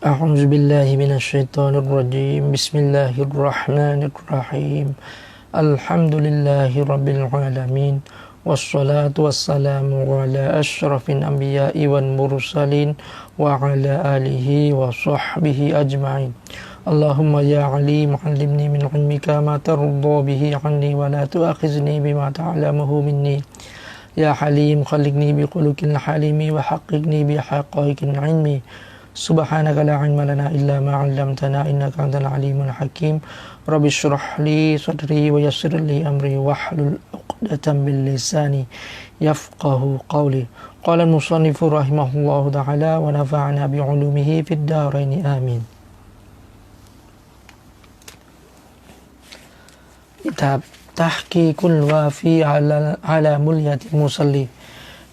أعوذ بالله من الشيطان الرجيم بسم الله الرحمن الرحيم الحمد لله رب العالمين والصلاة والسلام على أشرف الأنبياء والمرسلين وعلى آله وصحبه أجمعين اللهم يا عليم علمني من علمك ما ترضى به عني ولا تؤاخذني بما تعلمه مني يا حليم خلقني بخلق الحليم وحققني بحقائق العلم سبحانك لا علم لنا إلا ما علمتنا إنك أنت العليم الحكيم رب اشرح لي صدري ويسر لي أمري واحلل عقدة من لساني يفقه قولي قال المصنف رحمه الله تعالى ونفعنا بعلومه في الدارين آمين Kitab Tahqiqul Wafi ala Mulyatil Musalli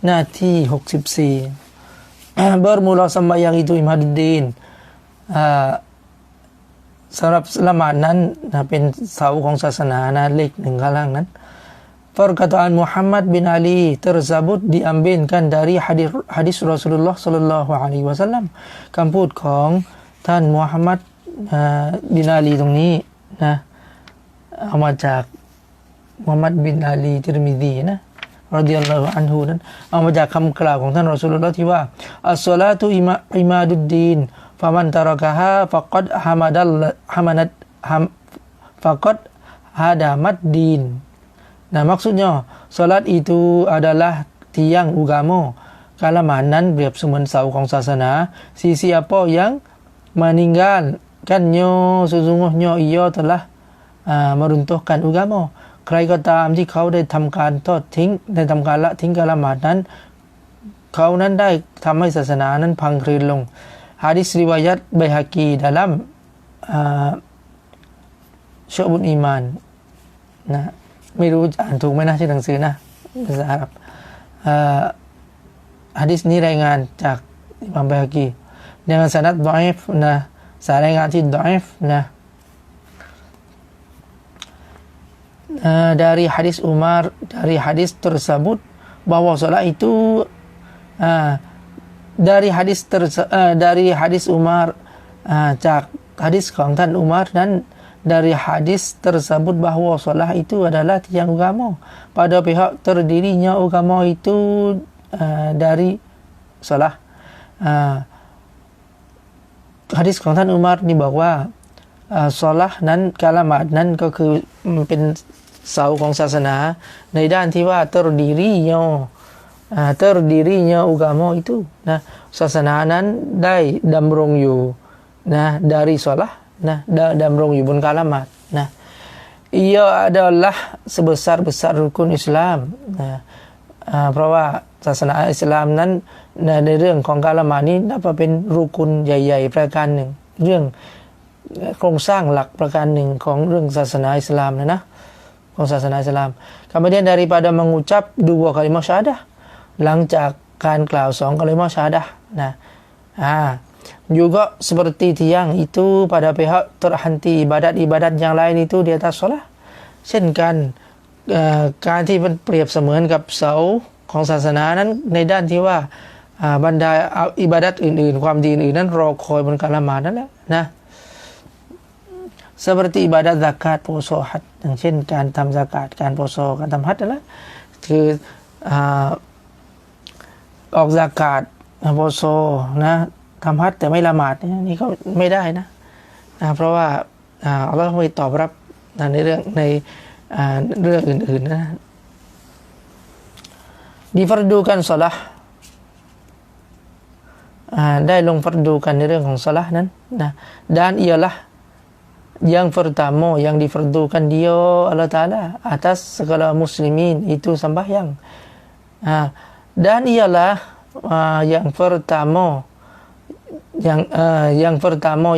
หน้าที่64bermula sembahyang itu Imhaduddin สำหรับละหมาดนั้นเป็นเสาของศาสนานะเลขหนึ่งข้างล่างนั้น perkataan Muhammad bin Ali tersebut diambilkan dari hadis Rasulullah sallallahu alaihi wasallam คำพูดของท่านมูฮัมมัดบินอาลีตรงนี้นะเอามาจากมูฮัมมัดบินอาลีติรมิซีนะรฎิยัลลอฮุอันฮุนั้นเอามาจากคำกล่าวของท่านรอซูลุลลอฮ์ที่ว่าอัสศอลาตุอิมาดุดดีนฟะมันตะรอกะฮาฟะกัดฮาดามัดดีนnah maksudnya salat itu adalah tiang agama kalamanนั้นเปรียบเสมือนเสาของศาสนาsiapa yang meninggalkannya sesungguhnya ia telah meruntuhkan agamaใครก็ตามที่เขาได้ทำการทอดทิ้งได้ทำการละทิ้งการละหมาดนั้นเขานั้นได้ทำให้ศาสนานั้นพังคลืนลงหะดีษริวายัตบัยฮะกี dalam ชุบุลอีมานนะไม่รู้อ่านถูกไหมนะชื่อหนังสือนะภาษาอาหรับหะดีษนี้รายงานจากอิหม่ามบัยฮะกี dengan sanad dhaif นะสายรายงานที่dhaifนะdari hadis Umar dari hadis tersebut bahwa salat itu dari hadis Umar จากhadis ของท่านอุมัรนั้น dari hadis tersebut bahwa salat itu adalah tiang agama pada pihak terdirinya agama itu dari salat hadis ของท่านอุมัรนี่บอกว่าซอละห์นั้นกาละหมาดนั้นก็คือเป็นเสาของศาสนาในด้านที่ว่าterdirinya agama itu นะศาสนานั้นได้ดำรงอยู่นะ dari ซอละห์นะดำรงอยู่บนกาละหมาดนะ ia adalah sebesar-besar rukun Islam นะเพราะว่าศาสนาอิสลามนั้นในเรื่องของกาละหมาดนี้นับว่าเป็นรุกุนใหญ่ๆประการหนึ่งเรื่องโครงสร้างหลักประการหนึ่งของเรื่องศาสนาอิสลามนะของศาสนาอิสลาม kemudian daripada mengucap dua kalimat syahadah หลังจากการกล่าว2 kalimat syahadah nah juga seperti tiang itu pada pihak terhenti ibadat-ibadat yang lain itu di atas salat เช่นกันการที่มันเปรียบเสมือนกับเสาของศาสนานั้นในด้านที่ว่าบรรดาอิบาดัตอื่นๆความดีอื่นนั้นรอคอยบนการละหมาดนั่นแหละนะ seperti ibadat zakat โปโซฮัจญ์อย่างเช่นการทำซะกาตการโปโซการทำฮัจญ์นั่นแหละคือออกซะกาตโปโซนะทำฮัจญ์แต่ไม่ละหมาดนี่ก็ไม่ได้นะเพราะว่าอัลเลาะห์ไม่ตอบรับในเรื่องอื่นๆนะdifardukan salat ได้ลงฟัรดูกันในเรื่องของศอลาห์นั้นนะ dan ialah yang pertama yang difardukan dia Allah Ta'ala atas segala muslimin itu sembahyang dan ialah yang pertama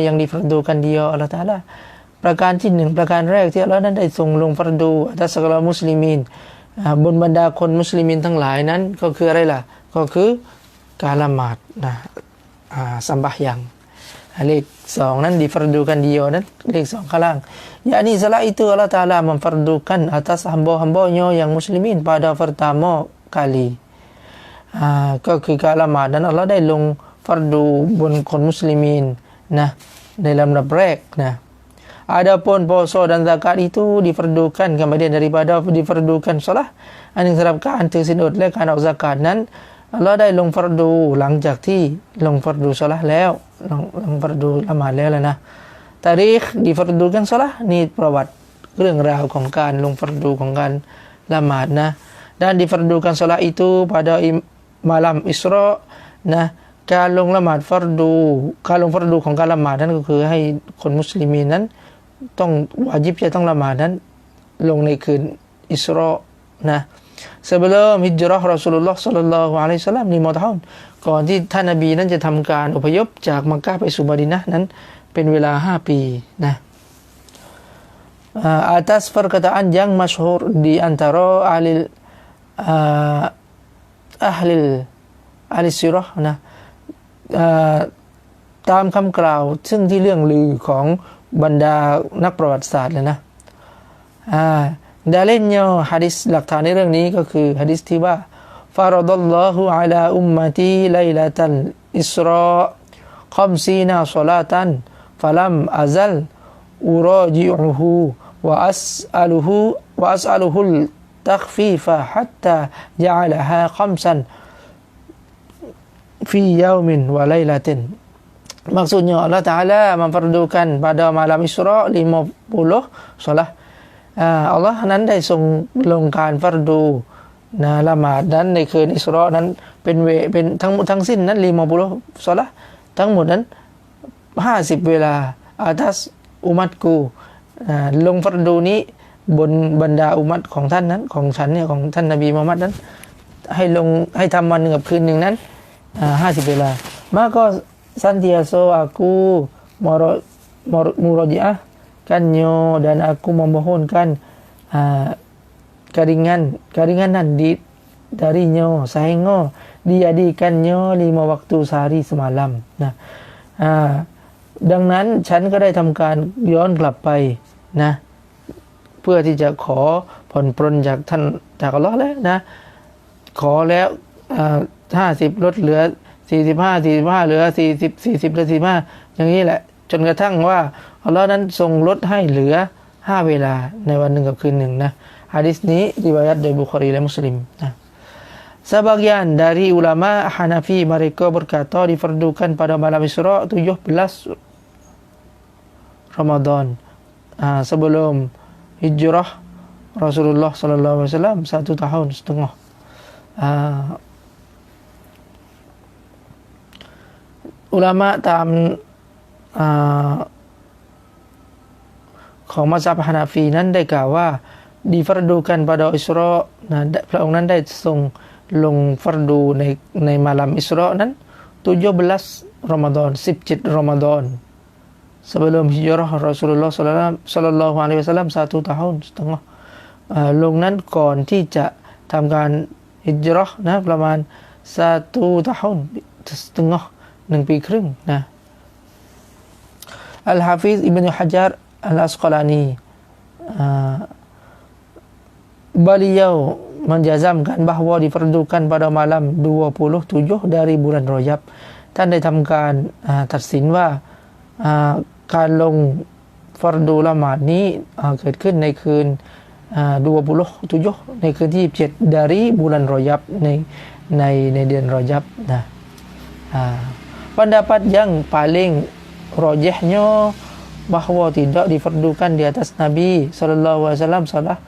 yang difardukan dia Allah Ta'ala ประการที่1ประการแรกที่อัลเลาะห์นั้นได้ทรงลงฟัรดู atas segala muslimin บนบรรดาคนมุสลิมินทั้งหลายนั้นก็คืออะไรล่ะก็คือการละหมาดนะsembahyangเลข2นั้นdifardukan diaนั้นเลข2ข้างล่าง yakni salat itu Allah Ta'ala memfardukan atas hamba-hambanya yang muslimin pada pertama kali ก็คือการละหมาดนั้นอัลเลาะห์ได้ลงฟัรดูบนคนมุสลิมีน Nah, dalam lambda break. Nah, adapun puasa dan zakat itu difardukan kemudian daripada difardukan solatอันนึงสำหรับการถือศีลอดและการออกซะกาตนั้นอัลเลาะห์ได้ลงฟัรดูหลังจากที่ลงฟัรดูซอละห์แล้วลงฟัรดูละหมาดแล้วนะตารีคdifardukanซอละห์นี่ประวัติเรื่องราวของการลงฟัรดูของการละหมาดนะdan difardukan solat itu pada malam Isra นะการลงละหมาดฟัรดูการลงฟัรดูของการละหมาดนั้นก็คือให้คนมุสลิมีนนั้นต้องวาญิบจะต้องละหมาดนั้นลงในคืนอิสรานะsebelum hijrah Rasulullah sallallahu alaihi wasallam 5 tahun ก่อนที่ท่านนบีนั้นจะทำการอพยพจากมักกะฮ์ไปสู่มะดีนะห์นั้นเป็นเวลา5ปีนะatas perkataan yang masyhur di antara ahli sirah นะตามคำกล่าวซึ่งที่เรื่องลือของบรรดานักประวัติศาสตร์เลยนะdalilnya hadis หลักฐานในเรื่องนี้ก็คือหะดีษที่ว่าfaradallahu ala ummati lailatal isra 50 salatan falam azal uraji'uhu wa as'aluhu takhfifa hatta ja'alaha khamsan fi yaumin wa lailatin maksudnya Allah Ta'ala memfardukan pada malam Isra 50 solatอัลลอฮ์นั้นได้ทรงลงการฟัรดูนะละหมาดนั้นในคืนอิสรานั้นเป็นทั้งสิ้นนั้น50 ซอละห์ทั้งหมดนั้น50เวลาatas umatkuลงฟัรดูนี้บนบรรดาอุมัตของท่านนั้นของฉันเนี่ยของท่านนบีมุฮัมมัดนั้นให้ทำวันหนึ่งกับคืนหนึ่งนั้น50เวลา maka santiaso aku murojiah kanyo dan aku memohonkan keringanan darinya sehingga dijadikannya 5 waktu sehari semalam นะดังนั้นฉันก็ได้ทำการย้อนกลับไปนะเพื่อที่จะขอผ่อนปรนจากท่านจากอัลเลาะห์แล้วนะขอแล้ว50ลดเหลือ45เหลือ40เหลือ45อย่างนี้แหละจนกระทั่งว่าอัลเลาะห์นั้นทรงลดให้เหลือ5เวลาในวันหนึ่งกับคืนหนึ่งนะหะดีษนี้ริวายat dari BukhariและMuslim นะ sebagian dari ulama Hanafi mereka berkata difardukan pada malam Isra 17 Ramadan sebelum hijrah Rasulullah sallallahu alaihi wasallam 1 tahun setengah ulama ตามของมัซฮับฮานาฟีนั้นได้กล่าวว่าdifardukan pada Isra นะพระองค์นั้นได้ทรงลงฟัรดูในมาลัมอิสรานั้น17 Ramadan 17 Ramadan sebelum hijrah Rasulullah sallallahu alaihi wasallam 1 tahun setengahลงนั้นก่อนที่จะทำการฮิจเราะห์นะประมาณ1 tahun setengah 1 ปีครึ่งนะAl-Hafiz Ibnu Hajar Al-Asqalani beliau menjazamkan bahawa difardukan pada malam 27 dari bulan Rajab ท่านได้ทำการตัดสินว่าการลงฟัรดูละหมาดนี้เกิดขึ้นในคืน27ในคืนที่27 dari bulan Rajab ในเดือนรอญับนะpendapat yang paling rajihnya bahwa tidak difardukan di atas Nabi sallallahu alaihi wasallam salah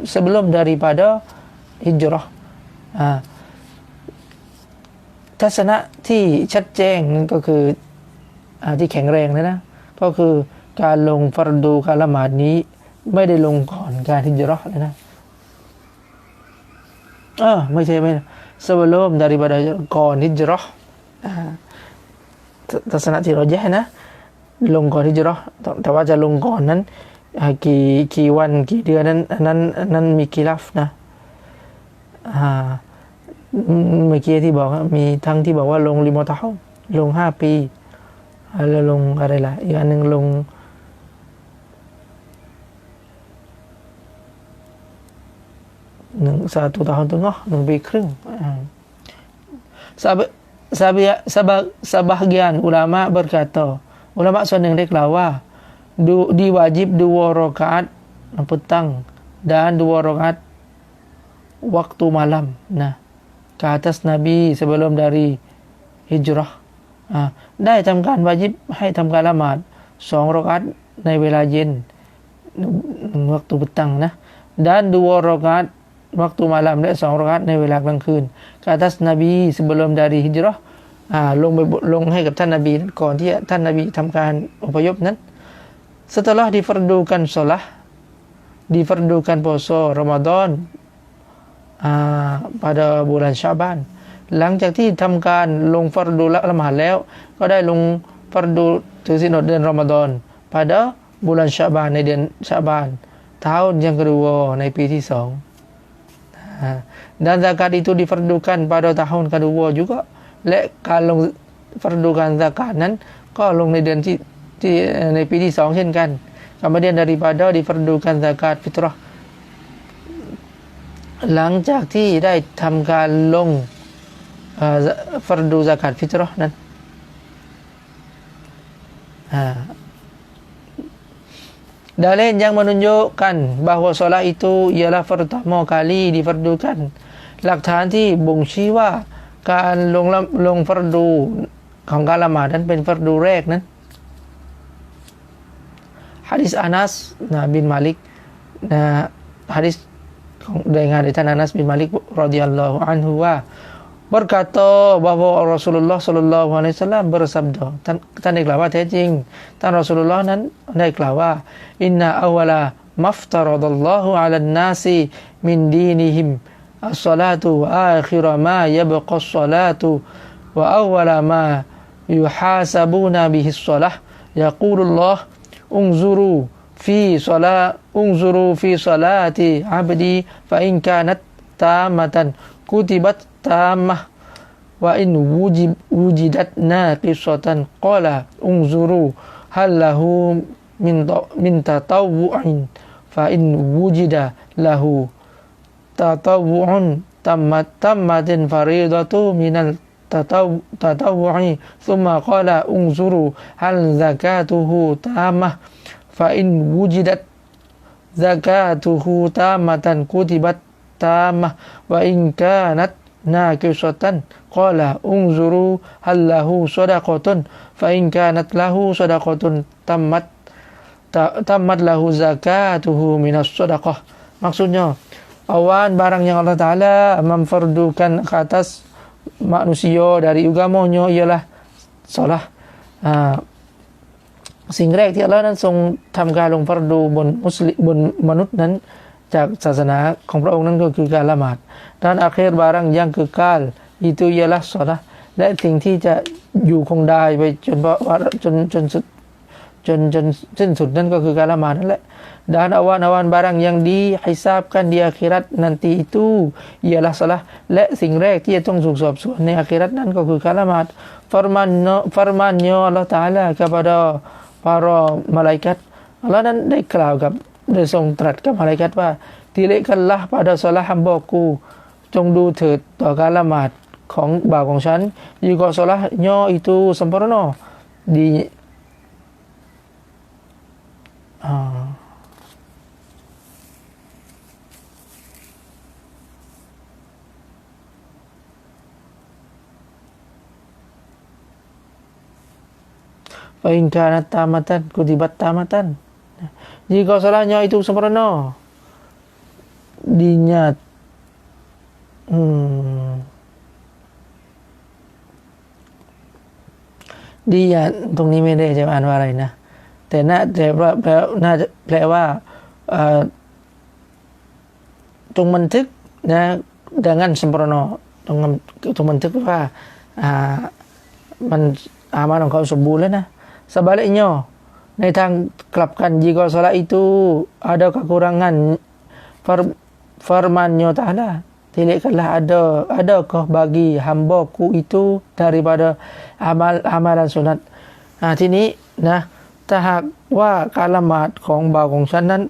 sebelum daripada hijrah ทัศนะที่ชัดแจ้งนั่นก็คือที่แข็งแรงนะก็คือการลงฟัรดูการละหมาดนี้ไม่ได้ลงก่อนการฮิจเราะห์เลยนะไม่ใช่sebelum daripada ก่อนฮิจเราะห์ทัศนะที่เราแยกนะลงก่อนฮิจเราะห์แต่ว่าจะลงก่อนนั้นกี่วันกี่เดือนนั้นมีกิลาฟนะเมื่อกี้ที่บอกมีทั้งที่บอกว่าลงลิมอตาฮ์ลง5 ปีแล้วลงอะไรล่ะอีกอันนึงลง1 tahun tengah 1 ปีครึ่งsebagian ulama berkata อุลามะส่วนหนึ่งได้กล่าวว่าdiwajib 2 rakaat petang dan 2 rakaat waktu malam. Nah, ke atas Nabi sebelum dari hijrah ได้ทำการวาญิบให้ทำการละหมาด2 rakaat ในเวลาเย็น waktu petang นะ dan 2 rakaat waktu malam และ2 rakaat ในเวลากลางคืน ke atas Nabi sebelum dari hijrah ลงให้กับท่านนบีก่อนที่ท่านนบีทำการอพยพนั้น setelah difardukan sholat, difardukan puasa Ramadan pada bulan Syaban หลังจากที่ทำการลงฟัรดูละหมาดแล้วก็ได้ลงฟัรดูถือศีลอดเดือนรอมฎอน pada bulan Syaban ในเดือนชะบาน tahun yang kedua ในปีที่2 dan zakat itu difardukan pada tahun kedua juga และการลงฟัรดูการ zakat นั้นก็ลงในเดือนที่ในปีที่2เช่นกัน kemudian daripada difardukan zakat fitrah หลังจากที่ได้ทำการลงfardu zakat fitrah dan dalil yang menunjukkan bahwa solat itu ialah pertama kali difardukan หลักฐานที่บ่งชี้ว่าการลงฟัรดูของการละหมาดนั้นเป็นฟัรดูแรกนั้น hadis Anas bin Malik hadis dariท่านAnas bin Malik radhiyallahu anhu ว่า berkata bahwa Rasulullah sallallahu alaihi wasallam bersabda ท่านได้กล่าวว่าแท้จริงท่านรอซูลุลลอฮ์นั้นได้กล่าวว่า inna awwala maftaradallahu 'ala an-nasi min dinihim as-salatu wa akhira ma yabqa as-salatu wa awwala ma yuhasabuna bihi as-salah yaqulullah unzuru fi salati 'abdi fa in kanat tamatan kutibat tamah wa in wujidat naqisatan qala unzuru hal lahu min tatawwu'in fa in wujida lahu tatawwu'un tammatin faridatu minal tatawwu'i thumma qala unzuru hal zakatuhu tamah fa in wujidat zakatuhu tamatan kutibat tamah wa in kanat naqisatan qala unzuru hal lahu shadaqatun fa in kanat lahu shadaqatun tammat lahu zakatuhu minas shadaqah. Maksudnya awan barang yang Allah Ta'ala memfardukan ke atas manusia dari agamanya ialah solat สิ่งแรกที่อัลเลาะห์นั้นทรงทำการลงฟัรดูบนมนุษย์นั้นจากศาสนาของพระองค์นั้นก็คือการละหมาด dan akhir barang yang kekal itu ialah salat และสิ่งที่จะอยู่คงได้ไปจนสิ้นสุดนั้นก็คือการละหมาดนั่นแหละ dan awan-awan barang yang dihisabkan di akhirat nanti itu ialah salat และสิ่งแรกที่จะต้องถูกสอบสวนในอาคิเราะห์นั้นก็คือการละหมาด firman-Nya Allah Ta'ala kepada para malaikat อัลเลาะห์นั้นได้กล่าวกับได้ทรงตรัสกับมาลาอิกัตว่า tilikkanlah pada salat hambaku จงดูเถิดต่อการละหมาดของบ่าวของฉัน jika salatnya itu sempurna di fa in kanat tamatan kutibat tamatan jika salatnya itu sempurna dinyat dinyat ตรงนี้ไม่ได้จะอ่านว่าอะไรนะแต่น่าจะแปลว่าจงบันทึกนะ dengan sempurna จงบันทึกว่ามันอามัลของเขาสมบูรณ์แล้วนะ sebaliknyaในทางกลับกัน jika salat itu ada kekurangan firman-Nya Ta'ala tilikkanlah adakah bagi hambaku itu daripada amalan sunat ทีนี้นะถ้าหากว่าการละหมาดของบ่าวของฉันนั้น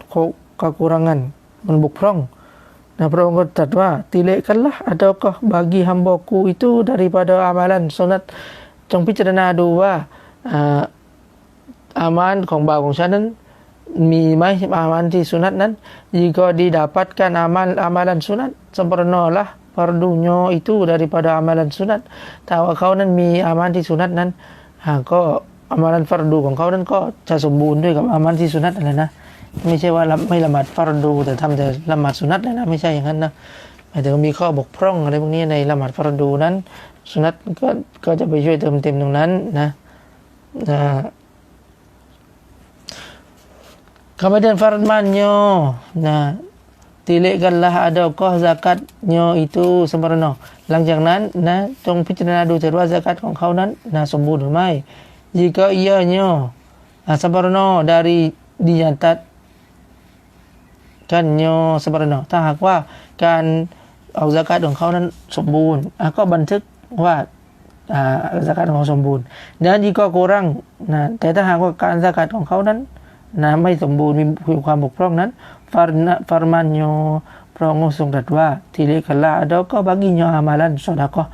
กekurangan มันบกพร่องนะพระองค์ก็ตรัสว่า tilikkanlah adakah bagi hambaku itu daripada amalan sunat จงพิจารณาดูว่า อามันของบ่าวของฉันนั้นมีไหมamalanที่sunatนั้น jika didapatkan amalan sunat sempurnalah fardunya itu daripada amalan sunat ถ้าว่าเขานั้นมีอามัลที่สุนัตนั้นก็อามัลฟัรดูของเขานั้นก็จะสมบูรณ์ด้วยกับอามัลที่สุนัตอะไรนะไม่ใช่ว่าไม่ละหมาดฟัรดูแต่ทำแต่ละหมาดสุนัตเลยนะไม่ใช่อย่างนั้นนะหมายถึงมีข้อบกพร่องอะไรพวกนี้ในละหมาดฟัรดูนั้นสุนัตก็จะไปช่วยเติมเต็มตรงนั้นนะkemudian firman-Nya nah tilikkanlah adakah zakatnya itu sempurna หลังจากนั้นนะจงพิจารณาดูเถิดว่าซะกัตของเขานั้นสมบูรณ์หรือไม่ jika ianya sempurna dari dinyatakannya sempurna ถ้าหากว่าการเอาซะกัตของเขานั้นสมบูรณ์ก็บันทึกว่าซะกัตของเขาสมบูรณ์ dan jika kurang แต่ถ้าหากว่าการซะกัตของเขานั้นไม่สมบูรณ์มีความบกพร่องนั้นfirman-Nya พระองค์ทรงตรัสว่าทีเลกละแล้วก็baginya amalan sedekah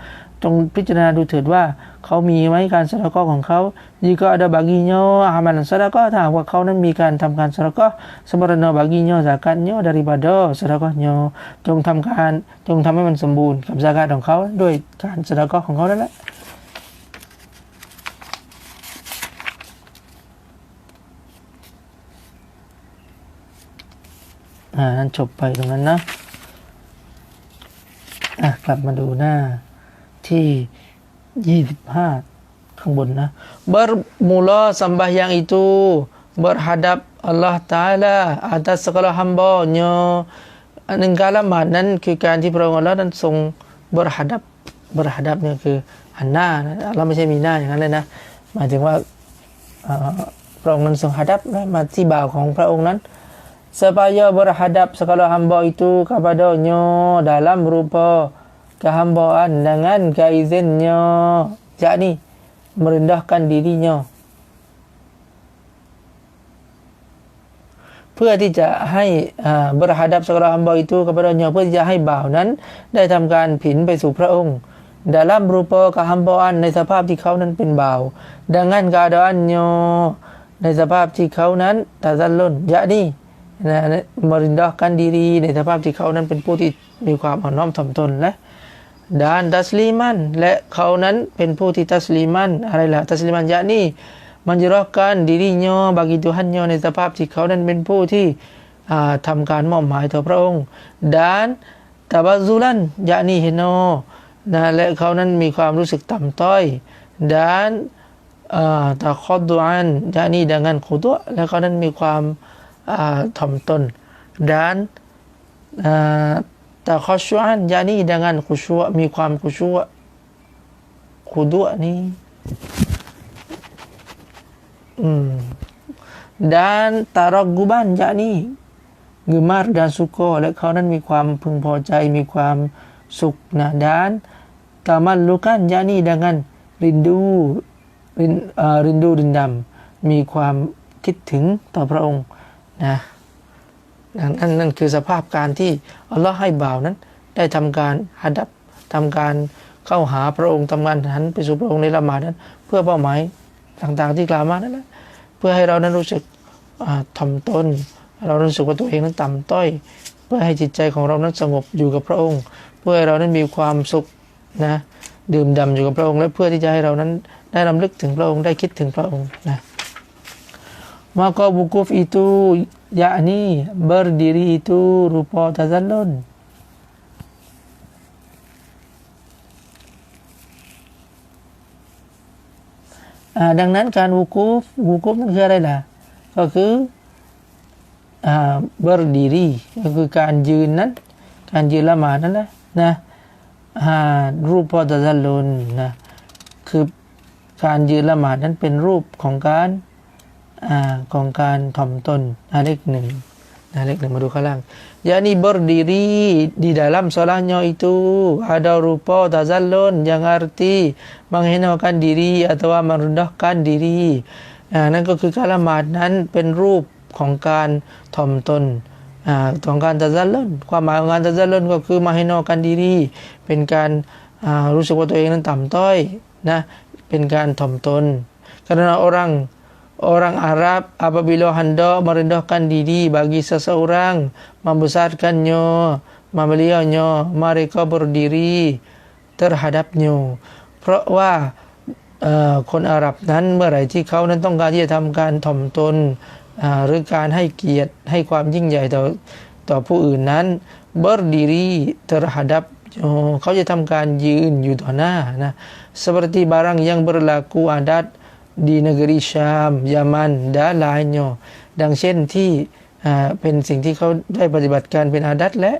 จงพิจารณาดูเถิดว่าเขามีไหมการซะดะกอฮ์ของเขา jika ada baginya amalan sedekah ถ้าว่าเขานั้นมีการทำการซะดะกอฮ์ sempurna baginya zakatnya daripada sedekahnya จงทำให้มันสมบูรณ์กับซะกาตของเขาด้วยการซะดะกอฮ์ของเขานั่นแหละนั่นจบไปตรงนั้นนะกลับมาดูหน้าที่25ข้างบนนะ bermula sembahyang itu berhadap Allah Ta'ala atas segala hamba-Nya หนึ่งการละหมาดนั้นคือการที่พระองค์อัลเลาะห์นั้นทรงberhadap เนี่ยคือหันหน้านะเราไม่ใช่มีหน้าอย่างนั้นเลยนะหมายถึงว่าพระองค์นั้นทรงhadapมาที่บ่าวของพระองค์นั้นsupaya berhadap segala hamba itu kepadanya dalam rupa kehambaan dengan keizinnya yakni merendahkan dirinya เพื่อที่จะให้ berhadap segala hamba itu kepadanya เพื่อที่จะให้บ่าวนั้นได้ทำการผินไปสู่พระองค์ dalam rupa kehambaan ในสภาพที่เขานั้นเป็นบ่าว dengan keadaannya ในสภาพที่เขานั้นtazallun yakni merendahkan diri ในสภาพที่เขานั้นเป็นผู้ที่มีความอ่อนน้อมถ่อมตนและตัสลีมันและเขานั้นเป็นผู้ที่ตัสลีมันอะไรล่ะตัสลีมันyakni menyerahkan dirinya bagi Tuhannya ในสภาพที่เขานั้นเป็นผู้ที่ทำการมอบหมายต่อพระองค์ dan tabazzulan yakni hina และเขานั้นมีความรู้สึกต่ำต้อย dan takhaddu'an yakni dengan khudu' และเขานั้นมีความถ่อมตน dan takhashu'an yakni dengan khusyuk มีความkhusyuk khudu'นี่dan taragguban yakni gemar dan suka และเขานั้นมีความพึงพอใจมีความสุขนะ dan tamallukan yakni dengan rindu dendam มีความคิดถึงต่อพระองค์นะนั่นคือสภาพการที่อัลลอฮ์ให้บ่าวนั้นได้ทำการหัดทำการเข้าหาพระองค์ทำการหันไปสู่พระองค์ในละหมาดนั้นเพื่อเป้าหมายต่างๆที่กล่าวมานั่นแหละเพื่อให้เรานั้นรู้สึกถ่อมตนเรารู้สึกว่าตัวเองนั้นต่ำต้อยเพื่อให้จิตใจของเรานั้นสงบอยู่กับพระองค์เพื่อให้เรานั้นมีความสุขนะดื่มด่ำอยู่กับพระองค์และเพื่อที่จะให้เรานั้นได้รำลึกถึงพระองค์ได้คิดถึงพระองค์นะmaka wukuf itu yakni berdiri itu rupa tazallun ดังนั้นการวูกูฟนั่นคืออะไรล่ะก็คือberdiri ก็คือการยืนนั้นการยืนละหมาดนั่นแหละนะรูปตะซัลลุนนะคือการยืนละหมาดนั้นเป็นรูปของการถ่อมตนเลขหนึ่งมาดูข้างล่างyakni berdiri di dalam salahnya itu ada rupa tazallun yang arti menghinakan diri atau merendahkan diri นั่นก็คือการละหมาดนั้นเป็นรูปของการถ่อมตนของการตะซัลลุนความหมายของการตะซัลลุนก็คือmenghinakan diri เป็นการรู้สึกว่าตัวเองนั้นต่ำต้อยนะเป็นการถ่อมตนkarena orang Arab apabila hendak merendahkan diri bagi seseorang, membesarkannya, memelihanya, mereka berdiri terhadapnya. เพราะว่าคนอาหรับนั้นเมื่อไหร่ที่เขานั้นต้องการที่จะทำการถ่อมตนหรือการให้เกียรติให้ความยิ่งใหญ่ต่อผู้อื่นนั้น berdiri terhadap เขาจะทำการยืนอยู่ต่อหน้านะ seperti barang yang berlaku adat di negeri Syam, Yaman dan lainnya ดังเช่นที่เป็นสิ่งที่เขาได้ปฏิบัติการเป็นอาดัตและ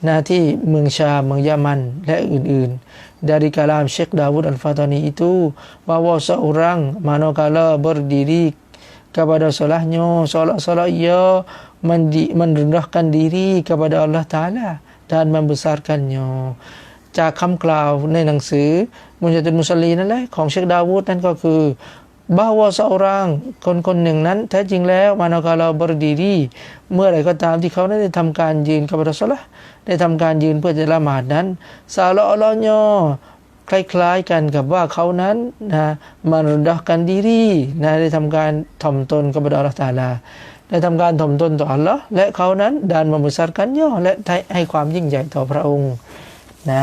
หน้าที่เมืองชามเมืองยามันและอื่นๆ dari kalam Syekh Dawud Al-Fatani itu bahwa seorang manakala berdiri kepada salahnya seolah-olah ia merendahkan diri kepada Allah Ta'ala dan membesarkannya จากคำกล่าวในหนังสือมุญญาตุลมุสลีนั่นแหละของเชคดาวูดนั่นก็คือ bahwa seorang คนหนึ่งนั้นแท้จริงแล้ว manakala berdiri เมื่อไหร่ก็ตามที่เขาได้ทำการยืน kepada salat ได้ทำการยืนเพื่อจะละหมาดนั้น seolah-olahnya คล้ายๆกันกับว่าเขานั้นนะmerendahkan diri นะได้ทำการถ่อมตน kepada Allah Ta'ala ได้ทำการถ่อมตนต่อ Allah และเขานั้นdan membesarkannya และให้ความยิ่งใหญ่ต่อพระองค์นะ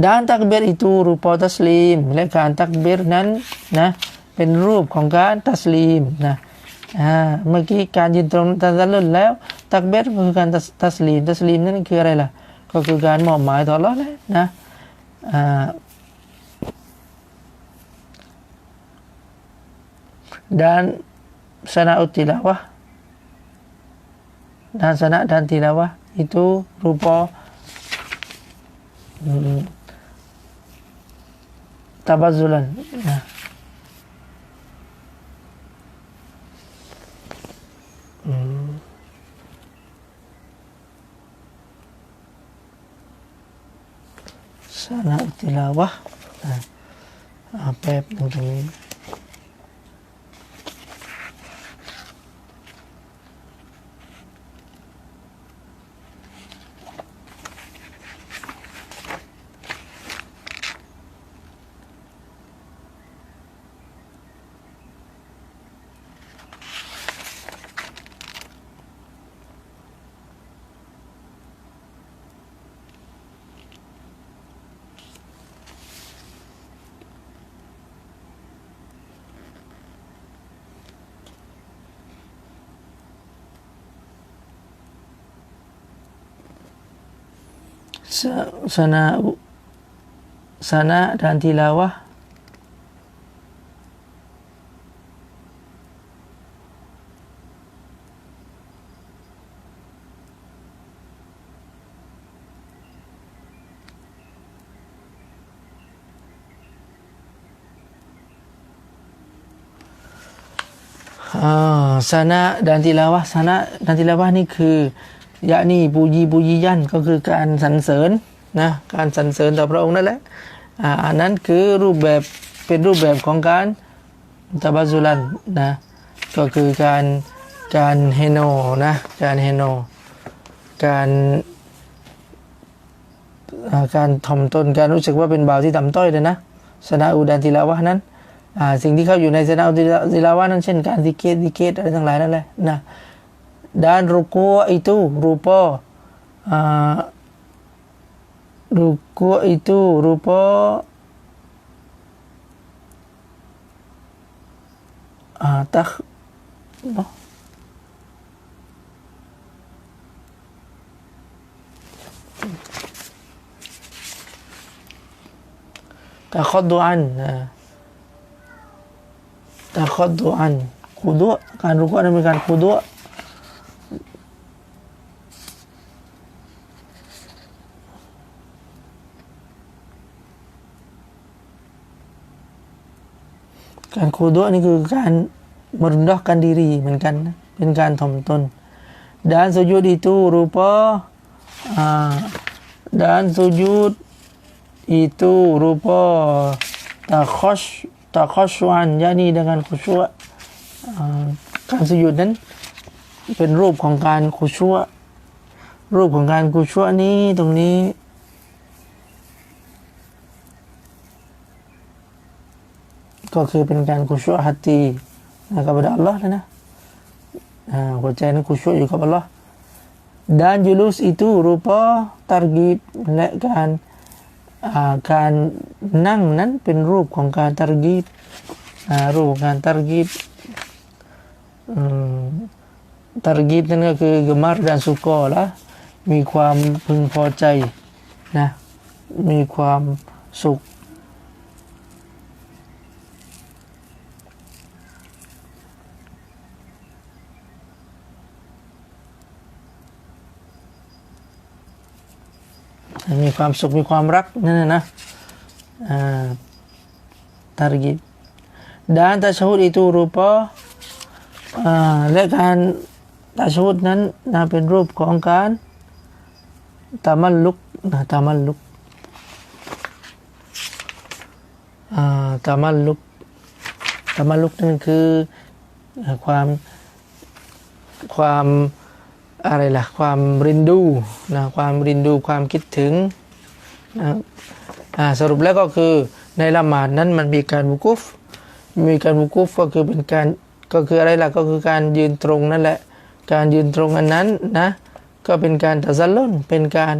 dan takbir itu rupa taslim และการตักบิรนั้นนะเป็นรูปของการตัสลีมนะเมื่อกี้การยืนตรงตะซัลลุลแล้วตักบิรคือการตัสลีมนั่นคืออะไรล่ะก็คือการมอบหมายต่ออัลเลาะห์นะdan sana'ut tilawah dan sana dan tilawah itu rupa tabazulan nah. Sana tilawah nah. Apa yang tadi sana dan tilawah sana dan tilawah นี่คือยะนี่ปูยียันก็คือการสรรเสริญนะการสรรเสริญต่อพระองค์นั่นแหละอันนั้นคือรูปแบบของการตะบะซุลันนะก็คือการเฮโนนะการเฮโนการถ่อมตนการรู้สึกว่าเป็นบ่าวที่ต่ำต้อยเลยนะสนาอูดันติลาวะนั้นสิ่งที่เข้าอยู่ในสนาอูติลาวะนั้นเช่นการซิกเกตอะไรทั้งหลายนั่นแหละนะdan ruku itu rupa takhadu'an khudu' การรุกูนั้นเป็นการkhudu'การคูดุนี่คือการmerendahkan diri เหมือนกันนะเป็นการถ่อมตน dan sujud itu rupa dan sujud itu rupa takhasyu'an yakni dengan khusyuk การสุญูดนั้นเป็นรูปของการคุชัวรูปของการคุชัวนี้ตรงนี้ก็คือเป็นการคุชัวฮัตตี kepada Allahนะหัวใจนั้นคุชุอยู่กับอัลลอฮ์dan julus itu rupa targhib และการนั่งนั้นเป็นรูปของการtarghibรูปของการtarghib targhib นั่นก็คือ gemar dan suka ละมีความพึงพอใจนะมีความสุขมีความสุขมีความรักนั่นนะtarghib dan tasyahud itu rupa และการตัชฮุดนั้นเป็นรูปของการตะมัลลุกตะมัลลุกตะมัลลุกนั่นคือความอะไรล่ะความรินดูนะความรินดูความคิดถึงสรุปแล้วก็คือในละหมาดนั้นมันมีการวุกุฟก็คือเป็นการก็คืออะไรล่ะก็คือการยืนตรงนั่นแหละการยืนตรงอันนั้นนะก็เป็นการตะซัลลุนเป็นการ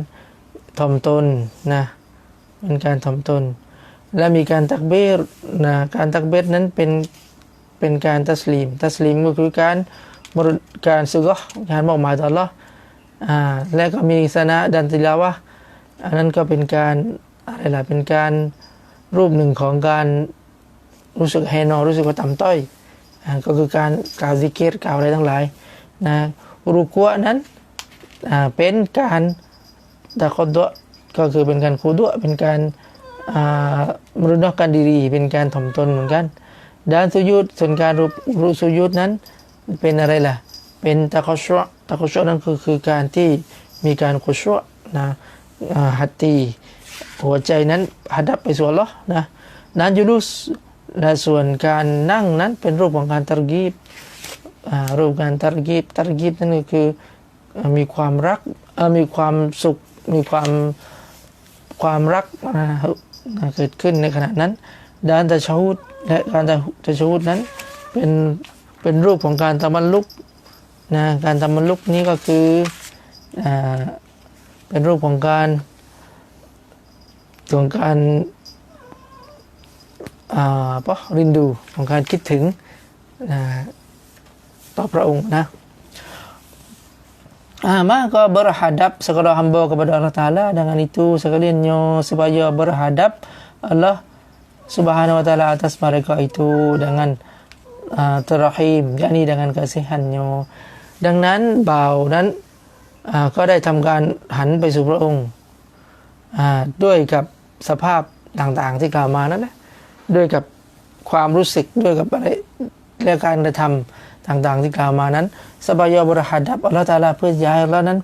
ถ่อมตนนะเป็นการถ่อมตนและมีการตักบีรนะการตักบีรนั้นเป็นการตัสลีมก็คือการซุกฮ์การมอบหมายต่ออัลเลาะห์และก็มีสนะดันติลาวะห์อันนั้นก็เป็นการอะไรล่ะเป็นการรูปหนึ่งของการรู้สึกเฮโนรู้สึกว่าต่ำต้อยก็คือการกล่าวซิกิรกล่าวอะไรทั้งหลายนะรุกัวนั้นเป็นการตะคอดะก็คือเป็นการคุดะเป็นการมรุนดกันdiriเป็นการถ่อมตนเหมือนกันด้านสุญูดส่วนการรุสุญูดนั้นเป็นอะไรล่ะเป็นตะคอชัวนั้นคือการที่มีการคุชัวนะฮัตตีหัวใจนั้นหัดับไปสู่อัลเลาะห์นะนั้นจุลุสและส่วนการนั่งนั้นเป็นรูปของการตัรกีบรูปการตัรกีบนั่นก็คือมีความรักมีความสุขมีความรักเกิดขึ้นในขณะนั้นด้านตะชะฮุดและการตะชะฮุดนั้นเป็นรูปของการตะมัลลุกนะการตะมัลลุกนี้ก็คือเป็นรูปของการรินดูของการคิดถึงต่อพระองค์นะmaka berhadap segala hamba kepada Allah Ta'ala dengan itu sekaliannya supaya berhadap Allah Subhanahu Wa Ta'ala atas mereka itu dengan terahim yakni dengan kasihannya ดังนั้นบ่าวนั้นก็ได้ทำการหันไปสู่พระองค์ด้วยกับสภาพต่างๆที่กล่าวมานั่นแหละด้วยกับความรู้สึกด้วยกับอะไรและการกระทำต่างๆที่กล่าวมานั้นสบายบรหัดับอัลลอฮฺตะอาลาเพื่อย้ายอัลลอฮฺนั้น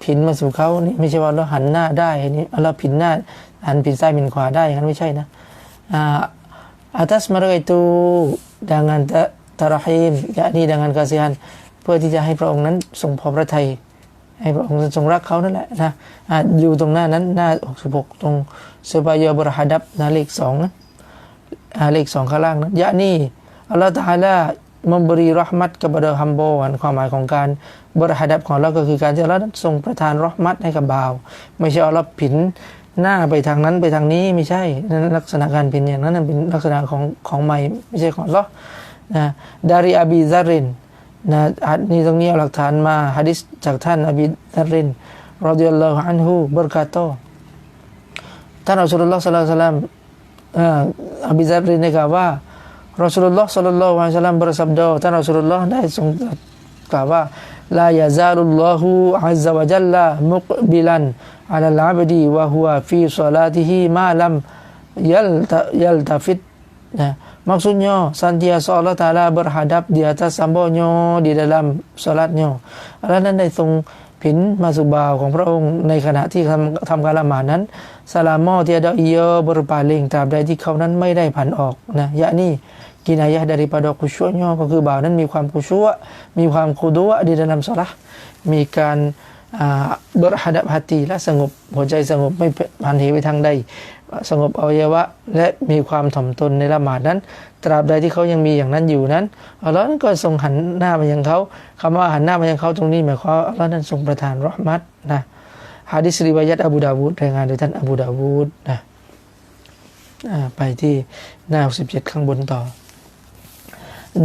ผินมาสู่เขานี่ไม่ใช่ว่าเราหันหน้าได้นี่อัลลอฮฺผินหน้าหันผินซ้ายผินขวาได้อย่างนั้นไม่ใช่นะatas mereka itu dengan tarahim yakni dengan kasihan เพื่อที่จะให้พระองค์นั้นทรงพอพระทัยให้พระองค์ทรงรักเขานั่นแหละนะอยู่ตรงหน้านั้นหน้า66ตรงสุบายบรหัดับนะเลข2นะเลข2ข้างล่างนะyakniอัลลอฮฺตะอาลาmemberi rahmat kepada hamba ความหมายของการบรหัดับของเราก็คือการที่อัลเลาะห์ทรงประทานเราะห์มัตให้กับบ่าวไม่ใช่อัลเลาะห์ผินหน้าไปทางนั้นไปทางนี้ไม่ใช่นั่นลักษณะการผินอย่างนั้นเป็นลักษณะของใหม่ไม่ใช่ของอัลเลาะห์นะ dari Abi Dzarrin นะนี่ตรงนี้เอาหลักฐานมาหะดีษจากท่านอบีซัรรินรอฎิยัลลอฮุอันฮุ berkata ท่านรอซูลุลลอฮ์ศ็อลลัลลอฮุอะลัยฮิวะซัลลัมอบีซัรรินได้กล่าวว่า Rasulullah sallallahu alaihi wasallam bersabda ท่านรอซูลุลลอฮ์ได้ทรงกล่าวว่า la yazalullahu azza wa jalla muqbilan 'ala al-'abdi wa huwa fi salatihi ma lam yaltafit maksudnya senantiasa Allah Ta'ala berhadap di atas hamba-Nya di dalam salatnya Allah นั้นได้ทรงผินมาสู่บ่าวของพระองค์ในขณะที่ทำการละหมาดนั้นสลามtiada ia berpaling ตราบใดที่เขานั้นไม่ได้ผันออกนะyakni kinayah daripada khusyuknya ก็คือบ่าวนั้นมีความคุชุมีความคุดุdi dalam salat มีการberhadap hati และสงบหัวใจสงบไม่หันเหไปทางใด สงบอวัยวะและมีความถ่อมตนในละหมาดนั้นตราบใดที่เขายังมีอย่างนั้นอยู่นั้นอัลลอฮ์นั้นก็ทรงหันหน้ามายังเขาคำว่าหันหน้ามายังเขาตรงนี้หมายความว่าอัลลอฮ์นั้นทรงประทานเราะห์มัตนะหะดีษริวายะห์อบูดาวูดรายงานโดยท่านอบูดาวูดนะไปที่หน้า67ข้างบนต่อ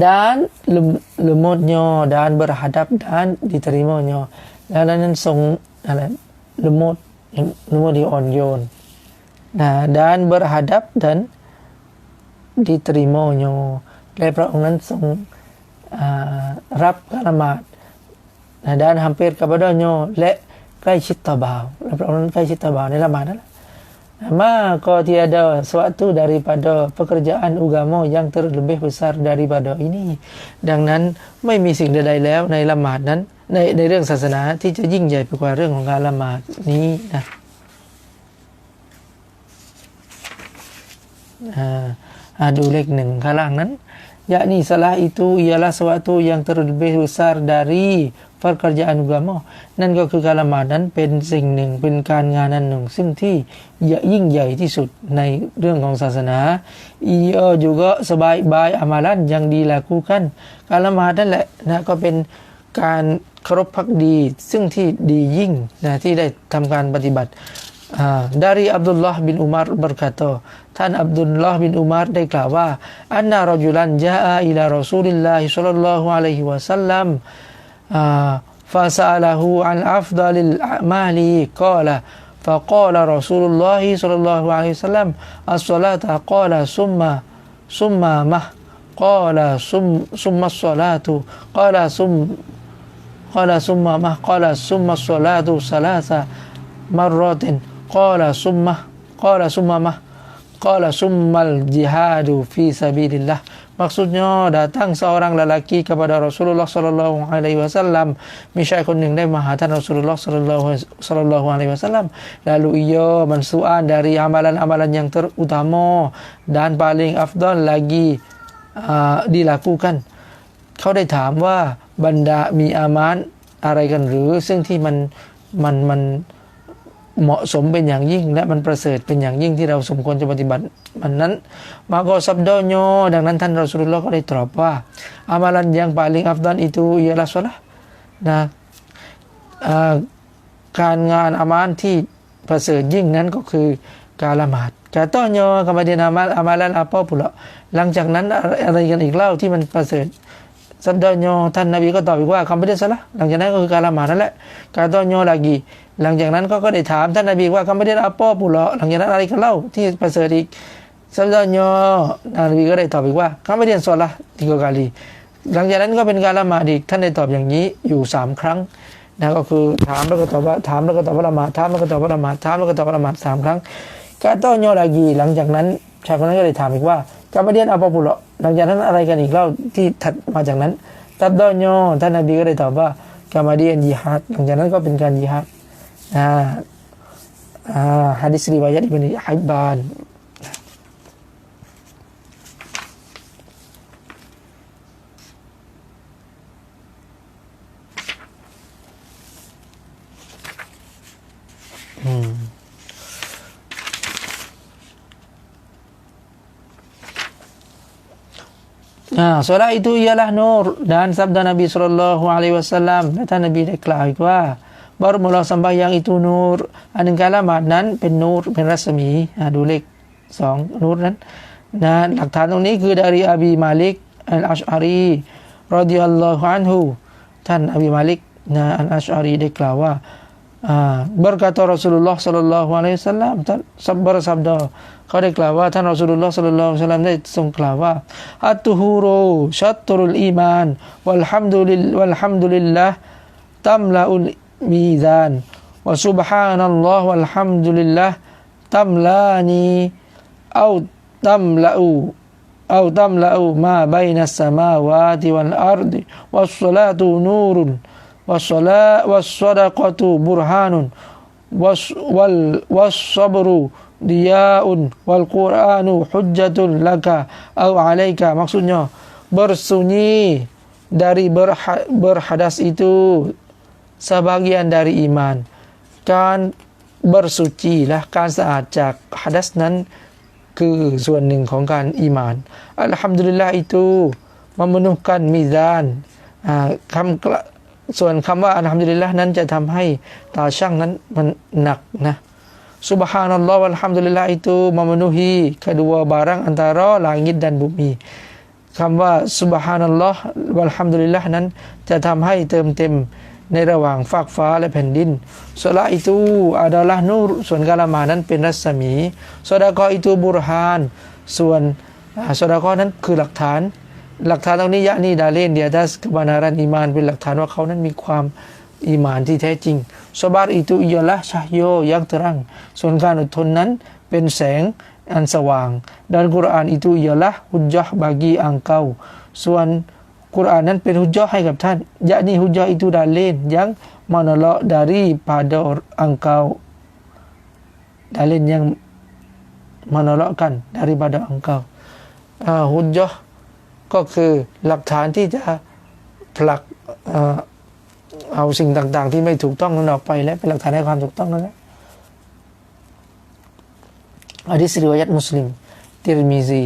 dan lemutnya dan berhadap dan diterimanya dan song lemut di on yon nah dan berhadap dan diterimanya และพระองค์นั้นทรงรับละหมาด dan hampir kepadanya และใกล้ชิดต่อบ่าวและพระองค์นั้นใกล้ชิดต่อบ่าวในละหมาดนั้นmaka tiada suatu daripada pekerjaan agama yang terlebih besar daripada ini ดังนั้นไม่มีสิ่งใดๆแล้วในละหมาดนั้นในเรื่องศาสนาที่จะยิ่งใหญ่ไปกว่าเรื่องของการละหมาดนี้นะดูเลขหนึ่งข้างล่างนั้น yakni salah itu ialah suatu yang terlebih besar dari pekerjaan agama นั่นก็คือการละหมาดนั้นเป็นสิ่งหนึ่งเป็นการงานอันหนึ่งซึ่งที่ยิ่งใหญ่ที่สุดในเรื่องของศาสนา ia juga sebaik-baik amalan yang dilakukan การละหมาดนั่นแหละนะก็เป็นการเคารพภักดีซึ่งที่ดียิ่งนะที่ได้ทำการปฏิบัติdari Abdullah bin Umar berkata ท่านอับดุลลอฮ์บินอุมัรได้กล่าวว่าอันนะรอจุลันจาอะอิลา Rasulillah ศ็อลลัลลอฮุอะลัยฮิวะซัลลัมفسأله عن أفضل الأعمال قال فقال رسول الله صلى الله عليه وسلم الصلاة قال ثم ما قال ثم الصلاة قال ثم ما قال ثم الصلاة ثلاث مرات قال ثم ما qala summal jihadu fi sabilillah maksudnya datang seorang lelaki kepada Rasulullah sallallahu alaihi wasallam misalคนหนึ่งได้มาหาท่าน Rasulullah sallallahu alaihi wasallam lalu ia mensual dari amalan-amalan yang terutama dan paling afdal lagi dilakukan เขาได้ถามว่าบรรดามีอามานอะไรกันหรือซึ่งที่มันเหมาะสมเป็นอย่างยิ่งและมันประเสริฐเป็นอย่างยิ่งที่เราสมควรจะปฏิบัติมันนั้นมาก็ซับดอนดังนั้นท่านรอซูลุลลอฮ์ก็ได้ตรัสว่า amalan yang paling afdal itu ialah salat นะการงานอามัลที่ประเสริฐยิ่งนั้นก็คือการละหมาด katanya kemudian amalan apa pula หลังจากนั้นอะไรกันอีกเล่าที่มันประเสริฐซับดอนท่านนบีก็ตอบอีกว่าคำพิเศษละหลังจากนั้นก็คือการละหมาดนั่นแหละ katanya lagiหลังจากนั้นก็ได้ถามท่านนบีว่าคำพิเศษapa pula หลังจากนั้นอะไรกันเล่าที่ประเสริฐอีกซับดอนนบีก็ได้ตอบอีกว่าคำพิเศษละ3 kali หลังจากนั้นก็เป็นการละหมาดอีกท่านได้ตอบอย่างนี้อยู่3ครั้งนะก็คือถามแล้วก็ตอบว่าถามแล้วก็ตอบว่าละหมาดถามแล้วก็ตอบว่าละหมาดถามแล้วก็ตอบว่าละหมาด3ครั้งkatanya lagi หลังจากนั้นชายคนนั้นก็ได้ถามอีกว่าkemudian apa pula หลังจากนั้นอะไรกันอีกเล่าที่ถัดมาจากนั้นซับดอนท่านนบีก็ได้ตอบว่า kemudian jihad หลังจากนั้นก็เป็นการญิฮาดhadis riwayat Ibnu Hibban solat itu ialah nur dan sabda Nabi sallallahu alaihi wasallam ท่านนบีได้กล่าวอีกว่าBarmula sembahyang itu nur อันหนึ่งการละหมาดนั้นเป็นนูรเป็นรัศมีดูเลข2นูรนั้นนะหลักฐานตรงนี้คือdari Abi Malik Al-Ash'ari radhiyallahu anhu ท่านอบีมาลิกนะอัลอัชอารีได้กล่าวว่าberkata Rasulullah sallallahu alaihi wasallam ท่านbersabda เขาได้กล่าวว่าท่านรอซูลุลลอฮ์ศ็อลลัลลอฮุอะลัยฮิวะซัลลัมได้ทรงกล่าวว่าอัตตุฮูรูชัตรุลอีมานวัลฮัมดุลิลลาห์ตัมลาอุลมีซานวะซุบฮานัลลอฮ์วัลฮัมดุลิลลาห์ตัมลานีเอาตัมลาอูมาบัยนัสสมาวาติวัลอัรฎิวัสศอลาตุนูรุนวัสศอดะกะตุบุรฮานุนวัสศอบรุdiyaun wal Qur'anu hujjatun laka au alaika maksudnya bersunyi dari berhadas itu sebagian dari iman bersuci lah การสะอาดจากหะดัษนั้นคือส่วนหนึ่งของการอีหม่านอัลฮัมดุลิลลาห์itu memenuhkan mizan ส่วนคำว่าอัลฮัมดุลิลลาห์นั้นจะทำให้ตาช่างนั้นมันหนักนะSubhanallah walhamdulillah itu memenuhi kedua barang antara langit dan bumi คำว่า Subhanallah walhamdulillah นั้นจะทำให้เติมเต็มในระหว่างฟากฟ้าและแผ่นดินซอลาห์ itu adalah nur ส่วนกาละหมาดนั้นเป็นรัศมีซอดากอฮ์ itu บุรฮานส่วนซอดากอฮ์นั้นคือหลักฐานตรงนี้ยะนี่ดาเลนdi atas kebenaran iman เป็นหลักฐานว่าเขานั้นมีความอีหม่านที่แท้จริงซอบัร itu ialah cahaya yang terang ส่วนการอดทนนั้นเป็นแสงอันสว่าง dan Quran itu ialah hujjah bagi engkau ส่วนกุรอานนั้นเป็นฮุจญะห์ให้กับท่านyakni hujjah itu dalil yang menolak daripada engkau dalil yang menolakkan daripada engkau ฮุจญะห์ก็คือหลักฐานที่จะผลักเอาสิ่งต่างๆที่ไม่ถูกต้องนั้นออกไปและเป็นหลักฐานให้ความถูกต้องนั่นแหละหะดีษริวายะห์มุสลิมติรมิซี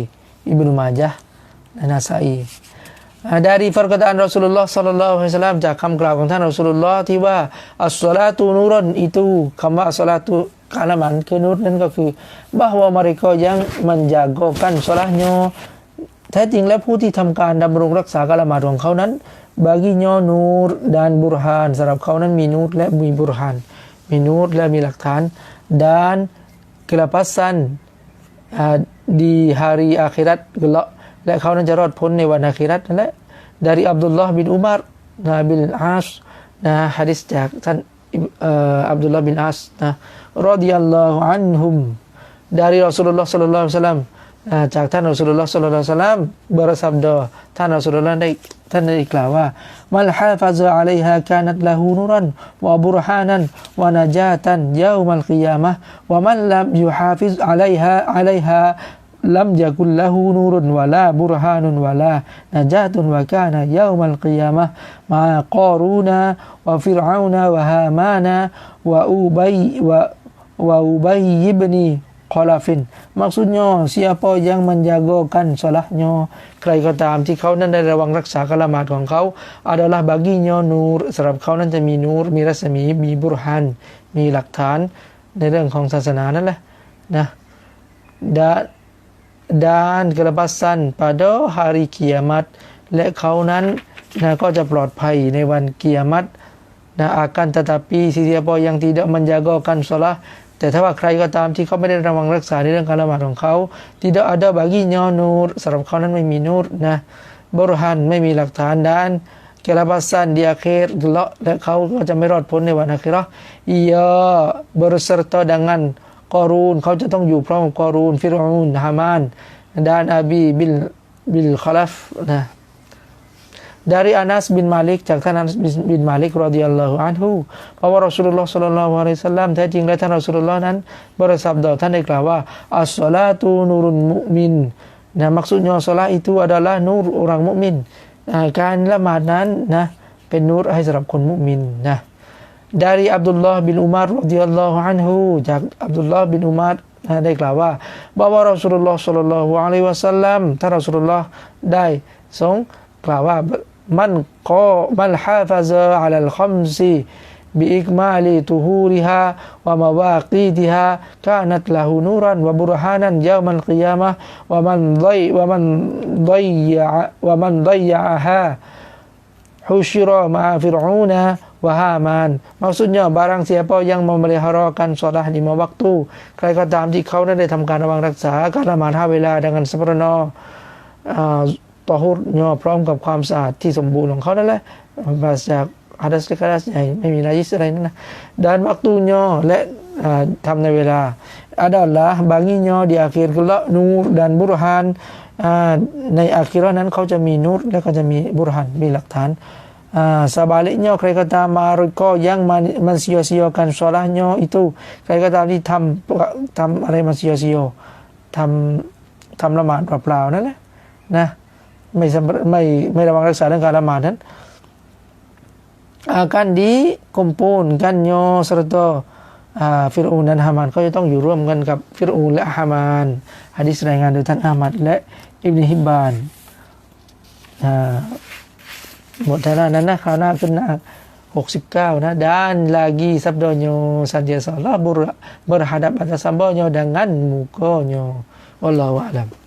อิบนุมาญะห์และนาซาอีdari perkataan Rasulullah sallallahu alaihi wasallam จากคำกล่าวของท่านรอซูลุลลอฮ์ที่ว่าอัสศอลาตุนูรอน itu คำว่าอัสศอลาตุกาละมันคือนูรนั้นก็คือ bahwa mereka yang menjagakan solatnya แท้จริงและผู้ที่ทำการดำรงรักษากาละหมาดของเขานั้น baginya nur dan burhan สำหรับเขานั้นมีนูรและมีบุรฮานมีนูรและมีหลักฐาน dan kelepasan di hari akhirat gelak และเขานั้นจะรอดพ้นในวันอาคิเราะห์นั่นแหละ dari Abdullah bin Umar bin As นะหะดีษจากท่านAbdullah bin As นะradhiyallahu anhum dari Rasulullah sallallahu alaihi wasallam จากท่านรอซูลุลลอฮ์ศ็อลลัลลอฮุอะลัยฮิวะซัลลัมbersabda ท่านรอซูลุลลอฮ์ได้กล่าวว่ามัลฮาฟะซะอะลัยฮากานัตละฮูนูรันวะบุรฮานันวะนะญาตันยอมัลกิยามะฮ์วะมันลัมยุฮาฟิซอะลัยฮาlam yakul lahu nurun wala burhanun wala najatun wa kana yaumal qiyamah ma qaruna wa fir'auna wa hamana wa ubay ibn khalafin maksudnya siapa yang menjagakan salahnya ใครก็ตามที่เขานั้นได้ระวังรักษากาละหมาดของเขา adalah baginya nur สำหรับเขานั้นจะมีนูรมีรัศมีมีบุรฮานมีหลักฐานในเรื่องของศาสนานั่นแหละนะdan kelepasan pada hari kiamat และเขานั้นก็จะปลอดภัยในวันกิยามัตakan tetapi siapa yang tidak menjagakan salat แต่ถ้าว่าใครก็ตามที่เขาไม่ได้ระวังรักษาในเรื่องการละหมาดของเขา tidak ada baginya nur สำหรับเขานั้นไม่มีนูรนะบุรฮานไม่มีหลักฐาน dan kelepasan di akhir gelak และเขาก็จะไม่รอดพ้นในวันอาคิเราะห์ ia berserta dengan Qarun เขาจะต้องอยู่พร้อมกับกอรูนฟิรอูนฮามานดานอาบีบิลคอลัฟนะ dari Anas bin Malik จากท่านอานัสบินมาลิกรอฎิยัลลอฮุอันฮุเพราะว่ารอซูลุลลอฮ์ศ็อลลัลลอฮุอะลัยฮิวะซัลลัมแท้จริงแล้วท่านรอซูลุลลอฮ์นั้นbersabda ท่านได้กล่าวว่าอัสศอลาตุนูรุนมุมินนะ maksudnya salat itu adalah nur orang mukmin การละหมาดนั้นนะเป็นนูรให้สำหรับคนมุมินนะ dari Abdullah bin Umar radhiyallahu anhu จากอับดุลลอฮ์บินอุมัรได้กล่าวว่า bahwa Rasulullah sallallahu alaihi wasallam ท่านรอซูลุลลอฮ์ได้ทรงกล่าวว่ามันฮาฟะซะอะลัลคอมซิบิอิกมาลิตุฮูริฮาวะมาวากีติฮากานัตละฮูนูรันวะบุรฮานันยอมัลกิยามะฮ์วะมันดัยยะฮาฮุชิรอมาฟิรอูนะWahaman maksudnya barang siapa yang memeliharakan salat 5 waktu ใครก็ตามที่เขาได้ทำการระวังรักษาการละหมาด5เวลาdengan sempurna ตอฮุรเนาะพร้อมกับความสะอาดที่สมบูรณ์ของเขานั่นแหละปราศจากหะดัษและกะดัษใหญ่ไม่มีnajisอะไรนั่นนะdan waktunya และทำในเวลา adalah baginya di akhir kelak nur dan burhan ในอาคิเราะห์นั้นเขาจะมีนูรและก็จะมีบุรฮันมีหลักฐานsebaliknya ใครก็ตามmereka yang mensia-siakan solatnya itu ใครก็ตามที่ทำอะไรมันเสียทำละหมาดเปล่าๆนั่นแหละนะไม่ระวังรักษาเรื่องการละหมาดนั้นakan dikumpunkannya serta Fir'aun และฮามานเขาจะต้องอยู่ร่วมกันกับฟิรอูนและฮามานหะดีษรายงานโดยท่านอะห์มัดและอิบนุฮิบบานหมดแล้วนั้นนะคราวหน้าขึ้นหน้า69 นะdan lagi sabdanya sanjaya Allah berhadap atas hambanya dengan mukanya wallahu a'lam